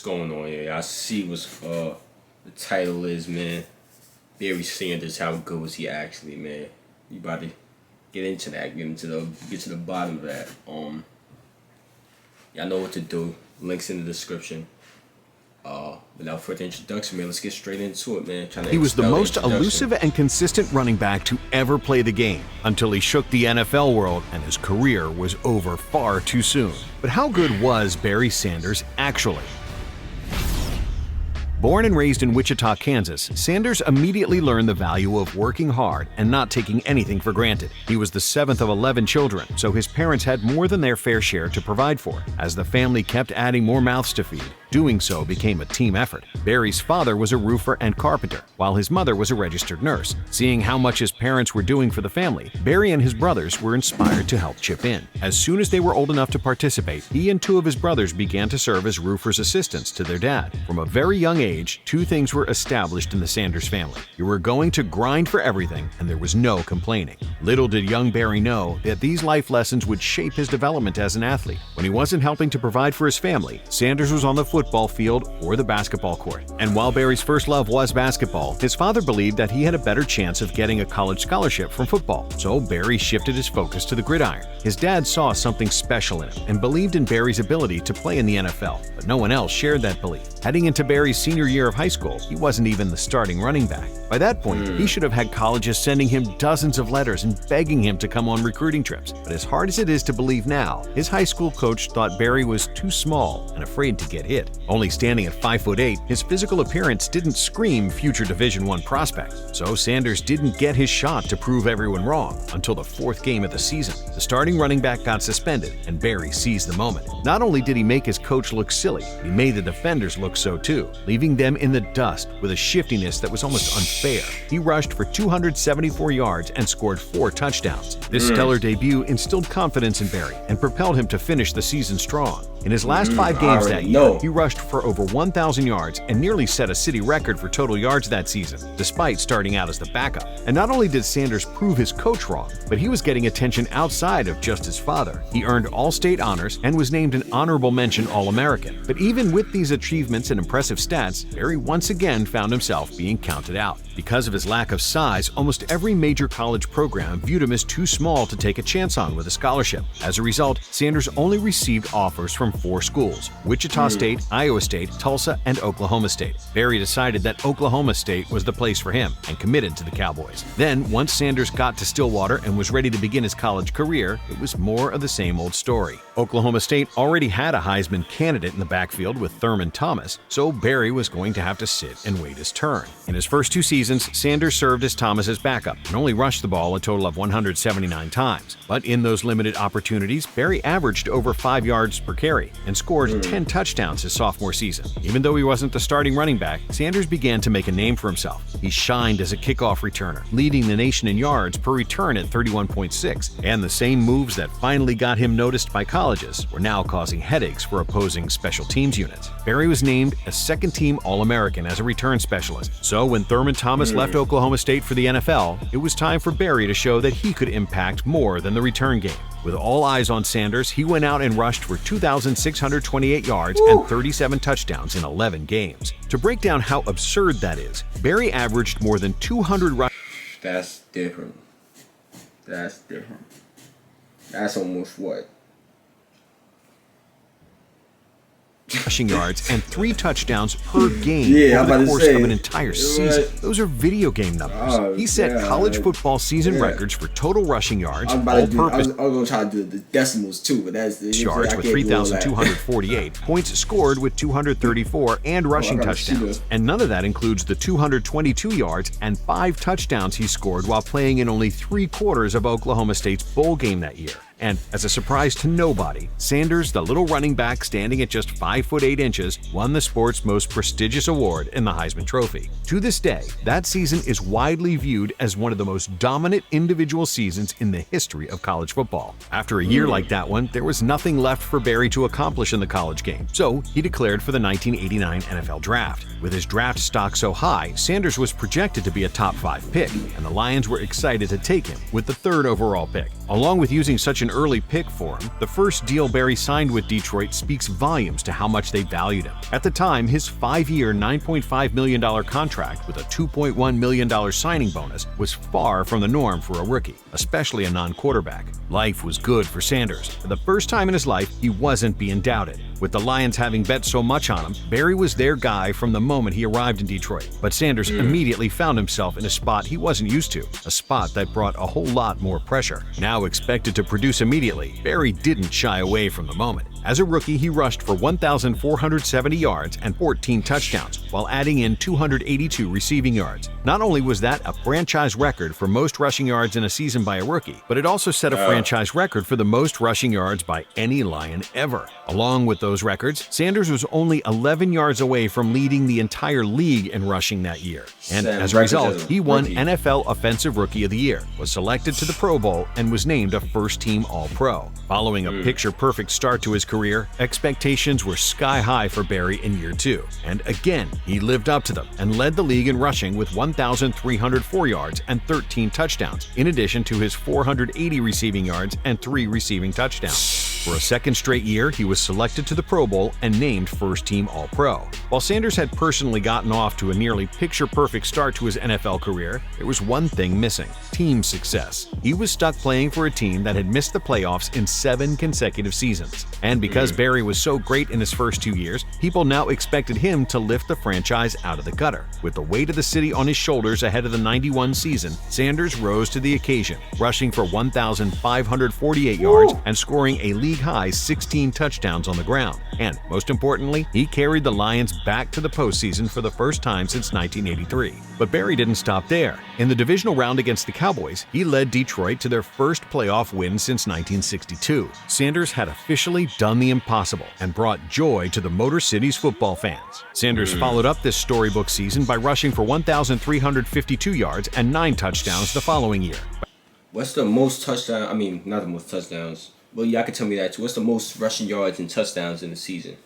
going on here? I see what's the title is, man. Barry Sanders, how good was he actually, man? You about to get into that, get to the bottom of that. Y'all know what to do. Links in the description. Without further introduction, man, let's get straight into it, man. He was the most elusive and consistent running back to ever play the game until he shook the NFL world and his career was over far too soon. But how good was Barry Sanders actually? Born and raised in Wichita, Kansas, Sanders immediately learned the value of working hard and not taking anything for granted. He was the 7th of 11 children, so his parents had more than their fair share to provide for. As the family kept adding more mouths to feed, doing so became a team effort. Barry's father was a roofer and carpenter, while his mother was a registered nurse. Seeing how much his parents were doing for the family, Barry and his brothers were inspired to help chip in. As soon as they were old enough to participate, he and 2 of his brothers began to serve as roofers' assistants to their dad. From a very young age, 2 things were established in the Sanders family. You were going to grind for everything, and there was no complaining. Little did young Barry know that these life lessons would shape his development as an athlete. When he wasn't helping to provide for his family, Sanders was on the football field or the basketball court. And while Barry's first love was basketball, his father believed that he had a better chance of getting a college scholarship from football, so Barry shifted his focus to the gridiron. His dad saw something special in him and believed in Barry's ability to play in the NFL, but no one else shared that belief. Heading into Barry's senior year of high school, he wasn't even the starting running back. By that point, he should have had colleges sending him dozens of letters and begging him to come on recruiting trips. But as hard as it is to believe now, his high school coach thought Barry was too small and afraid to get hit. Only standing at 5'8", his physical appearance didn't scream future Division I prospect. So Sanders didn't get his shot to prove everyone wrong until the 4th game of the season. The starting running back got suspended, and Barry seized the moment. Not only did he make his coach look silly, he made the defenders look so too, leaving them in the dust with a shiftiness that was almost unfair. He rushed for 274 yards and scored 4 touchdowns. This stellar debut instilled confidence in Barry and propelled him to finish the season strong. In his last 5 games that year, he rushed for over 1,000 yards and nearly set a city record for total yards that season, despite starting out as the backup. And not only did Sanders prove his coach wrong, but he was getting attention outside of just his father. He earned All-State honors and was named an honorable mention All-American. But even with these achievements and impressive stats, Barry once again found himself being counted out. Because of his lack of size, almost every major college program viewed him as too small to take a chance on with a scholarship. As a result, Sanders only received offers from 4 schools: Wichita State, Iowa State, Tulsa, and Oklahoma State. Barry decided that Oklahoma State was the place for him and committed to the Cowboys. Then, once Sanders got to Stillwater and was ready to begin his college career, it was more of the same old story. Oklahoma State already had a Heisman candidate in the backfield with Thurman Thomas, so Barry was going to have to sit and wait his turn. In his first 2 seasons, Sanders served as Thomas's backup and only rushed the ball a total of 179 times. But in those limited opportunities, Barry averaged over 5 yards per carry and scored 10 touchdowns his sophomore season. Even though he wasn't the starting running back, Sanders began to make a name for himself. He shined as a kickoff returner, leading the nation in yards per return at 31.6, and the same moves that finally got him noticed by colleges were now causing headaches for opposing special teams units. Barry was named a second-team All-American as a return specialist, so when Thurman Thomas left Oklahoma State for the NFL, it was time for Barry to show that he could impact more than the return game. With all eyes on Sanders, he went out and rushed for 2,628 yards and 37 touchdowns in 11 games. To break down how absurd that is, Barry averaged more than 200 rushes. That's different. That's different. That's almost what? Rushing yards and 3 touchdowns per game over the course of an entire season. Those are video game numbers. He set college football season records for total rushing yards, all-purpose. I was going to try to do the decimals too, but that's the yards with 3,248, points scored with 234, and rushing touchdowns. And none of that includes the 222 yards and 5 touchdowns he scored while playing in only 3/4 of Oklahoma State's bowl game that year. And as a surprise to nobody, Sanders, the little running back standing at just 5'8", won the sport's most prestigious award in the Heisman Trophy. To this day, that season is widely viewed as one of the most dominant individual seasons in the history of college football. After a year like that one, there was nothing left for Barry to accomplish in the college game, so he declared for the 1989 NFL Draft. With his draft stock so high, Sanders was projected to be a top 5 pick, and the Lions were excited to take him with the 3rd overall pick. Along with using such an an early pick for him, the first deal Barry signed with Detroit speaks volumes to how much they valued him. At the time, his 5-year, $9.5 million contract with a $2.1 million signing bonus was far from the norm for a rookie, especially a non-quarterback. Life was good for Sanders. For the first time in his life, he wasn't being doubted. With the Lions having bet so much on him, Barry was their guy from the moment he arrived in Detroit. But Sanders immediately found himself in a spot he wasn't used to, a spot that brought a whole lot more pressure. Now expected to produce immediately, Barry didn't shy away from the moment. As a rookie, he rushed for 1,470 yards and 14 touchdowns, while adding in 282 receiving yards. Not only was that a franchise record for most rushing yards in a season by a rookie, but it also set a franchise record for the most rushing yards by any Lion ever. Along with those records, Sanders was only 11 yards away from leading the entire league in rushing that year. And as a result, he won NFL Offensive Rookie of the Year, was selected to the Pro Bowl, and was named a first-team All-Pro. Following a picture-perfect start to his career, expectations were sky-high for Barry in year 2. And again, he lived up to them and led the league in rushing with 1,304 yards and 13 touchdowns, in addition to his 480 receiving yards and 3 receiving touchdowns. For a second straight year, he was selected to the Pro Bowl and named first-team All-Pro. While Sanders had personally gotten off to a nearly picture-perfect start to his NFL career, there was one thing missing: team success. He was stuck playing for a team that had missed the playoffs in 7 consecutive seasons. And because Barry was so great in his first 2 years, people now expected him to lift the franchise out of the gutter. With the weight of the city on his shoulders ahead of the '91 season, Sanders rose to the occasion, rushing for 1,548 yards and scoring a league-high 16 touchdowns on the ground. And most importantly, he carried the Lions back to the postseason for the first time since 1983. But Barry didn't stop there. In the divisional round against the Cowboys, he led Detroit to their first playoff win since 1962. Sanders had officially done the impossible and brought joy to the Motor City's football fans. Sanders followed up this storybook season by rushing for 1,352 yards and 9 touchdowns the following year. What's the most touchdown? I mean, not the most touchdowns. Well, y'all can tell me that too. What's the most rushing yards and touchdowns in the season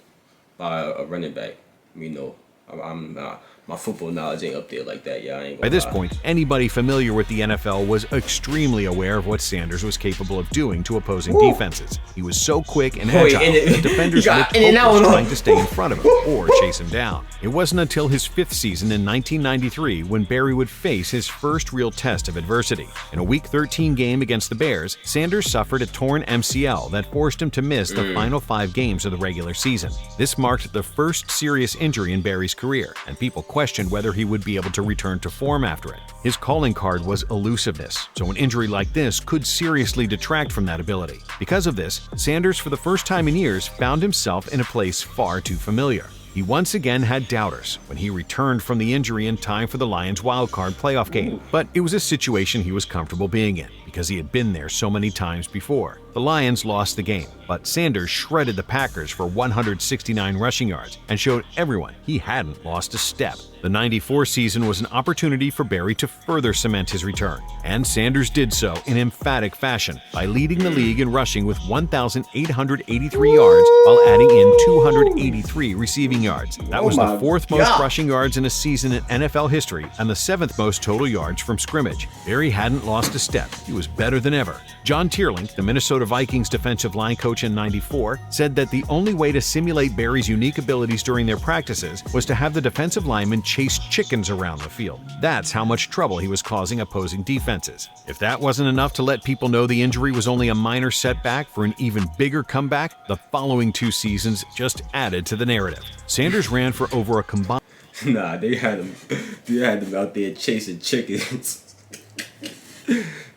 by a running back? I'm my football knowledge ain't up there like that. Yeah, I ain't gonna By this lie. point, anybody familiar with the NFL was extremely aware of what Sanders was capable of doing to opposing defenses. He was so quick and agile that defenders looked hopeless trying to stay in front of him or chase him down. It wasn't until his 5th season in 1993 when Barry would face his first real test of adversity. In a Week 13 game against the Bears, Sanders suffered a torn MCL that forced him to miss the final 5 games of the regular season. This marked the first serious injury in Barry's career, and people questioned whether he would be able to return to form after it. His calling card was elusiveness, so an injury like this could seriously detract from that ability. Because of this, Sanders, for the first time in years, found himself in a place far too familiar. He once again had doubters when he returned from the injury in time for the Lions' wildcard playoff game. But it was a situation he was comfortable being in because he had been there so many times before. The Lions lost the game, but Sanders shredded the Packers for 169 rushing yards and showed everyone he hadn't lost a step. The '94 season was an opportunity for Barry to further cement his return, and Sanders did so in emphatic fashion by leading the league in rushing with 1,883 yards while adding in 283 receiving yards. That was the 4th most rushing yards in a season in NFL history and the 7th most total yards from scrimmage. Barry hadn't lost a step. He was better than ever. John Tierlink, the Minnesota Vikings defensive line coach in '94, said that the only way to simulate Barry's unique abilities during their practices was to have the defensive linemen chase chickens around the field. That's how much trouble he was causing opposing defenses. If that wasn't enough to let people know the injury was only a minor setback for an even bigger comeback, the following 2 seasons just added to the narrative. Sanders ran for over a combined Nah, they had them out there chasing chickens.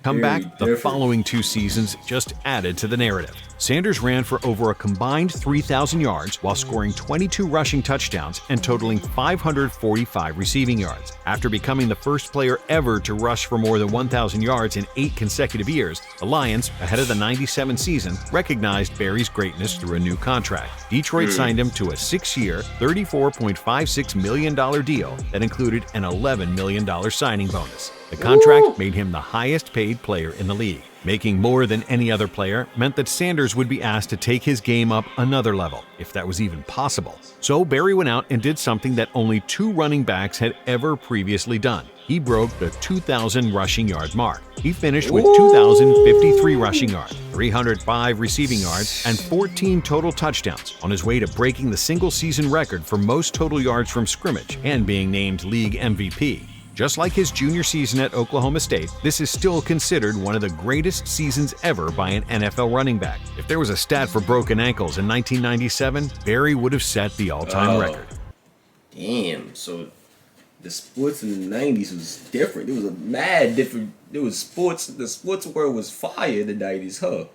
comeback. The following 2 seasons just added to the narrative. Sanders ran for over a combined 3,000 yards while scoring 22 rushing touchdowns and totaling 545 receiving yards. After becoming the first player ever to rush for more than 1,000 yards in 8 consecutive years, the Lions, ahead of the '97 season, recognized Barry's greatness through a new contract. Detroit signed him to a 6-year, $34.56 million deal that included an $11 million signing bonus. The contract made him the highest-paid player in the league. Making more than any other player meant that Sanders would be asked to take his game up another level, if that was even possible. So Barry went out and did something that only 2 running backs had ever previously done. He broke the 2,000 rushing yard mark. He finished with 2,053 rushing yards, 305 receiving yards, and 14 total touchdowns, on his way to breaking the single-season record for most total yards from scrimmage and being named league MVP. Just like his junior season at Oklahoma State, this is still considered one of the greatest seasons ever by an NFL running back. If there was a stat for broken ankles in 1997, Barry would have set the all-time record. Damn, so the sports in the 90s was different. It was a mad different. It was sports. The sports world was fire in the 90s, huh?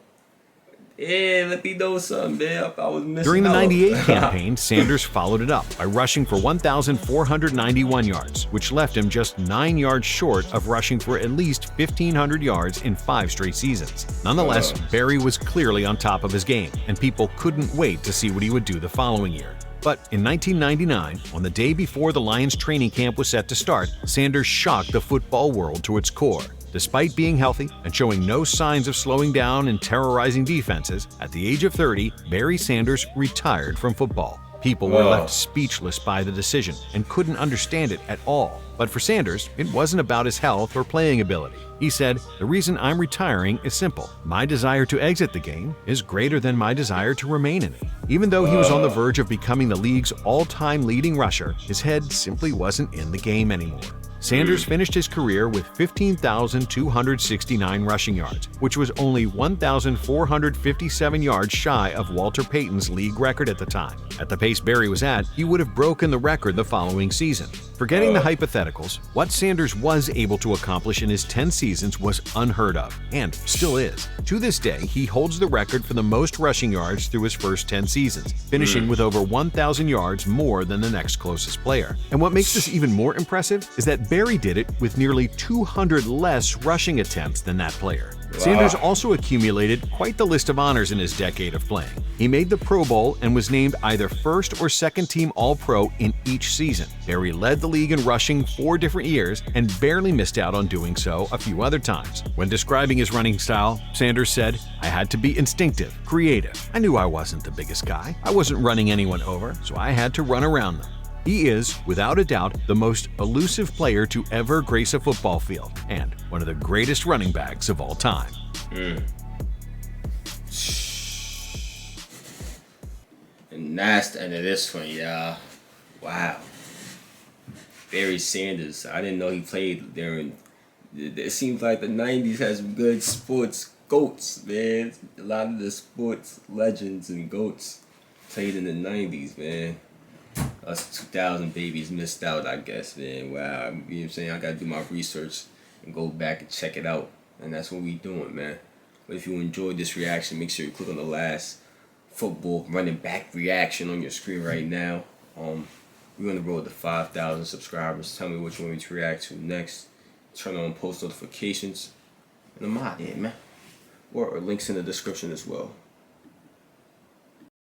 Yeah, let me know something, man. I was missing During the out. 98 campaign, Sanders followed it up by rushing for 1,491 yards, which left him just 9 yards short of rushing for at least 1,500 yards in 5 straight seasons. Nonetheless, Barry was clearly on top of his game, and people couldn't wait to see what he would do the following year. But in 1999, on the day before the Lions training camp was set to start, Sanders shocked the football world to its core. Despite being healthy and showing no signs of slowing down and terrorizing defenses, at the age of 30, Barry Sanders retired from football. People were left speechless by the decision and couldn't understand it at all. But for Sanders, it wasn't about his health or playing ability. He said, "The reason I'm retiring is simple. My desire to exit the game is greater than my desire to remain in it." Even though he was on the verge of becoming the league's all-time leading rusher, his head simply wasn't in the game anymore. Sanders finished his career with 15,269 rushing yards, which was only 1,457 yards shy of Walter Payton's league record at the time. At the pace Barry was at, he would have broken the record the following season. Forgetting the hypotheticals, what Sanders was able to accomplish in his 10 seasons was unheard of, and still is. To this day, he holds the record for the most rushing yards through his first 10 seasons, finishing with over 1,000 yards more than the next closest player. And what makes this even more impressive is that Barry did it with nearly 200 less rushing attempts than that player. Sanders also accumulated quite the list of honors in his decade of playing. He made the Pro Bowl and was named either first or second team All-Pro in each season. Barry led the league in rushing 4 different years and barely missed out on doing so a few other times. When describing his running style, Sanders said, "I had to be instinctive, creative. I knew I wasn't the biggest guy. I wasn't running anyone over, so I had to run around them." He is, without a doubt, the most elusive player to ever grace a football field, and one of the greatest running backs of all time. And that's the end of this one, y'all. Wow. Barry Sanders. I didn't know he played during. It seems like the 90s has some good sports goats, man. A lot of the sports legends and goats played in the 90s, man. Us 2000 babies missed out, I guess, man. Wow. You know what I'm saying? I gotta do my research and go back and check it out. And that's what we doing, man. But if you enjoyed this reaction, make sure you click on the last football running back reaction on your screen right now. We're on the road to 5,000 subscribers. Tell me what you want me to react to next. Turn on post notifications. And I'm out here, man. Or links in the description as well.